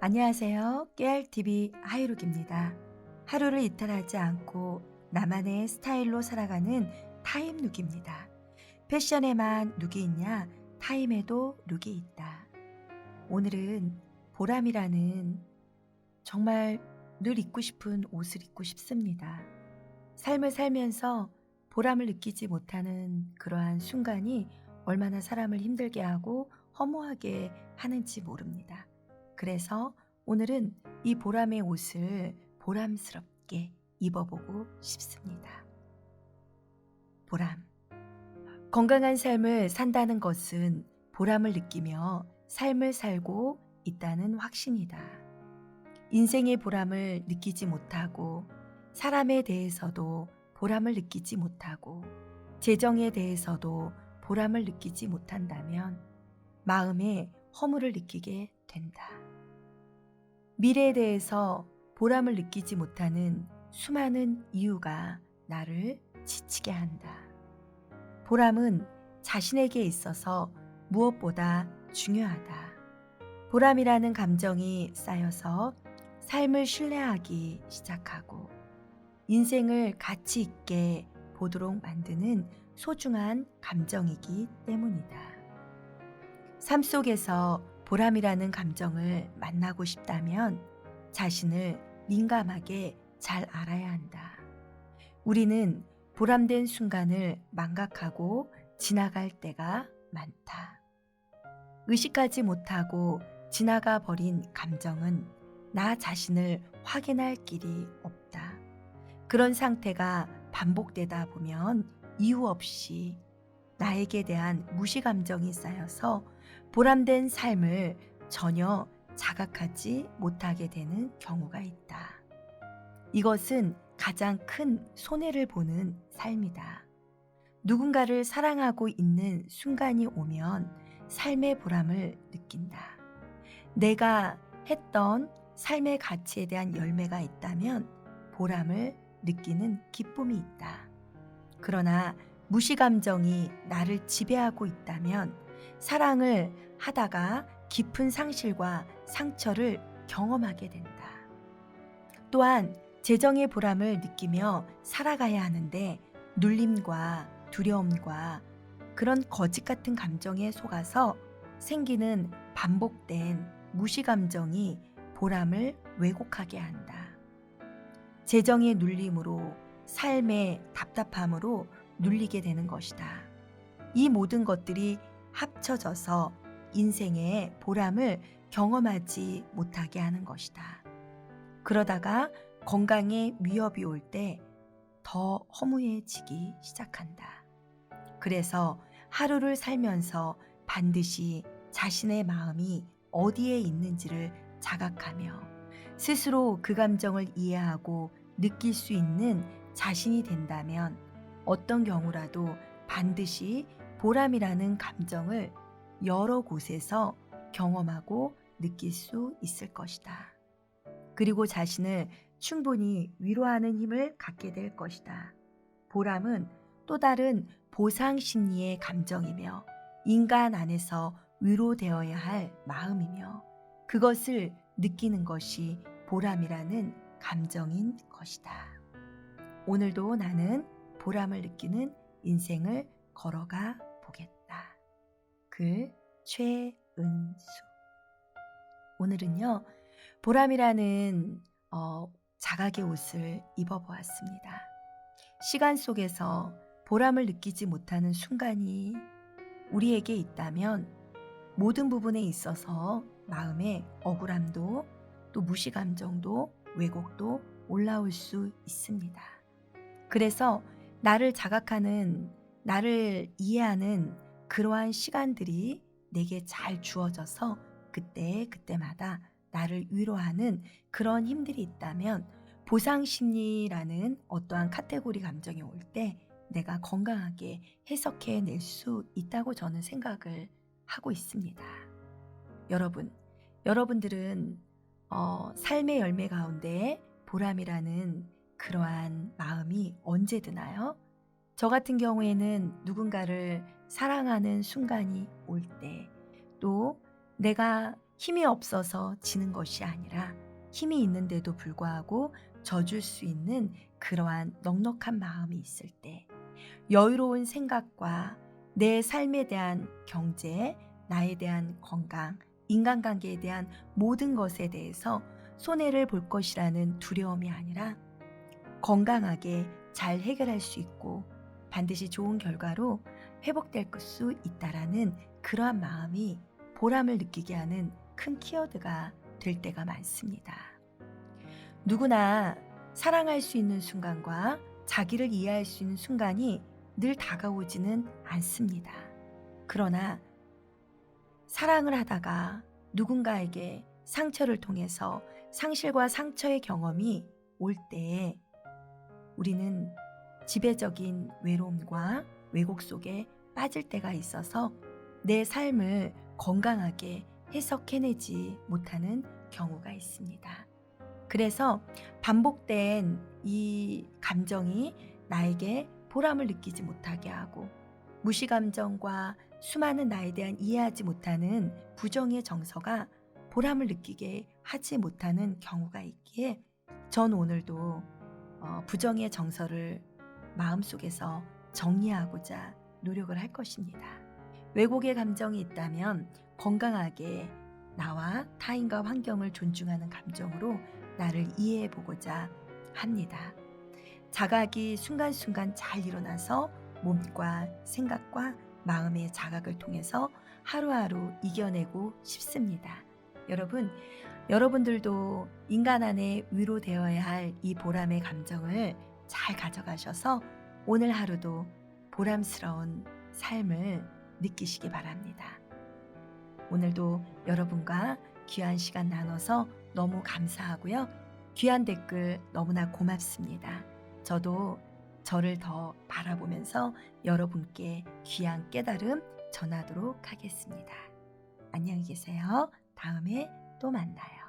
안녕하세요. 깨알TV 하이룩입니다. 하루를 이탈하지 않고 나만의 스타일로 살아가는 타임룩입니다. 패션에만 룩이 있냐? 타임에도 룩이 있다. 오늘은 보람이라는 정말 늘 입고 싶은 옷을 입고 싶습니다. 삶을 살면서 보람을 느끼지 못하는 그러한 순간이 얼마나 사람을 힘들게 하고 허무하게 하는지 모릅니다. 그래서 오늘은 이 보람의 옷을 보람스럽게 입어보고 싶습니다. 보람. 건강한 삶을 산다는 것은 보람을 느끼며 삶을 살고 있다는 확신이다. 인생의 보람을 느끼지 못하고 사람에 대해서도 보람을 느끼지 못하고 재정에 대해서도 보람을 느끼지 못한다면 마음에 허물을 느끼게 된다. 미래에 대해서 보람을 느끼지 못하는 수많은 이유가 나를 지치게 한다. 보람은 자신에게 있어서 무엇보다 중요하다. 보람이라는 감정이 쌓여서 삶을 신뢰하기 시작하고 인생을 가치 있게 보도록 만드는 소중한 감정이기 때문이다. 삶 속에서 보람이라는 감정을 만나고 싶다면 자신을 민감하게 잘 알아야 한다. 우리는 보람된 순간을 망각하고 지나갈 때가 많다. 의식하지 못하고 지나가 버린 감정은 나 자신을 확인할 길이 없다. 그런 상태가 반복되다 보면 이유 없이 나에게 대한 무시 감정이 쌓여서 보람된 삶을 전혀 자각하지 못하게 되는 경우가 있다. 이것은 가장 큰 손해를 보는 삶이다. 누군가를 사랑하고 있는 순간이 오면 삶의 보람을 느낀다. 내가 했던 삶의 가치에 대한 열매가 있다면 보람을 느끼는 기쁨이 있다. 그러나 무시 감정이 나를 지배하고 있다면 사랑을 하다가 깊은 상실과 상처를 경험하게 된다. 또한 재정의 보람을 느끼며 살아가야 하는데 눌림과 두려움과 그런 거짓 같은 감정에 속아서 생기는 반복된 무시 감정이 보람을 왜곡하게 한다. 재정의 눌림으로 삶의 답답함으로 눌리게 되는 것이다. 이 모든 것들이 합쳐져서 인생의 보람을 경험하지 못하게 하는 것이다. 그러다가 건강에 위협이 올 때 더 허무해지기 시작한다. 그래서 하루를 살면서 반드시 자신의 마음이 어디에 있는지를 자각하며 스스로 그 감정을 이해하고 느낄 수 있는 자신이 된다면 어떤 경우라도 반드시 보람이라는 감정을 여러 곳에서 경험하고 느낄 수 있을 것이다. 그리고 자신을 충분히 위로하는 힘을 갖게 될 것이다. 보람은 또 다른 보상 심리의 감정이며 인간 안에서 위로되어야 할 마음이며 그것을 느끼는 것이 보람이라는 감정인 것이다. 오늘도 나는 보람을 느끼는 인생을 걸어가 보겠다. 글 최은수. 오늘은요, 보람이라는 자각의 옷을 입어보았습니다. 시간 속에서 보람을 느끼지 못하는 순간이 우리에게 있다면 모든 부분에 있어서 마음의 억울함도 또 무시감정도 왜곡도 올라올 수 있습니다. 그래서 나를 자각하는, 나를 이해하는 그러한 시간들이 내게 잘 주어져서 그때마다 나를 위로하는 그런 힘들이 있다면 보상심리라는 어떠한 카테고리 감정이 올 때 내가 건강하게 해석해낼 수 있다고 저는 생각을 하고 있습니다. 여러분들은 삶의 열매 가운데 보람이라는 그러한 마음이 언제 드나요? 저 같은 경우에는 누군가를 사랑하는 순간이 올 때, 또 내가 힘이 없어서 지는 것이 아니라 힘이 있는데도 불구하고 져줄 수 있는 그러한 넉넉한 마음이 있을 때, 여유로운 생각과 내 삶에 대한 경제, 나에 대한 건강, 인간관계에 대한 모든 것에 대해서 손해를 볼 것이라는 두려움이 아니라 건강하게 잘 해결할 수 있고 반드시 좋은 결과로 회복될 수 있다라는 그러한 마음이 보람을 느끼게 하는 큰 키워드가 될 때가 많습니다. 누구나 사랑할 수 있는 순간과 자기를 이해할 수 있는 순간이 늘 다가오지는 않습니다. 그러나 사랑을 하다가 누군가에게 상처를 통해서 상실과 상처의 경험이 올 때에 우리는 지배적인 외로움과 왜곡 속에 빠질 때가 있어서 내 삶을 건강하게 해석해내지 못하는 경우가 있습니다. 그래서 반복된 이 감정이 나에게 보람을 느끼지 못하게 하고 무시감정과 수많은 나에 대한 이해하지 못하는 부정의 정서가 보람을 느끼게 하지 못하는 경우가 있기에 전 오늘도 부정의 정서를 마음속에서 정리하고자 노력을 할 것입니다. 왜곡의 감정이 있다면 건강하게 나와 타인과 환경을 존중하는 감정으로 나를 이해해 보고자 합니다. 자각이 순간순간 잘 일어나서 몸과 생각과 마음의 자각을 통해서 하루하루 이겨내고 싶습니다. 여러분들도 인간 안에 위로되어야 할 이 보람의 감정을 잘 가져가셔서 오늘 하루도 보람스러운 삶을 느끼시기 바랍니다. 오늘도 여러분과 귀한 시간 나눠서 너무 감사하고요. 귀한 댓글 너무나 고맙습니다. 저도 저를 더 바라보면서 여러분께 귀한 깨달음 전하도록 하겠습니다. 안녕히 계세요. 다음에 또 만나요.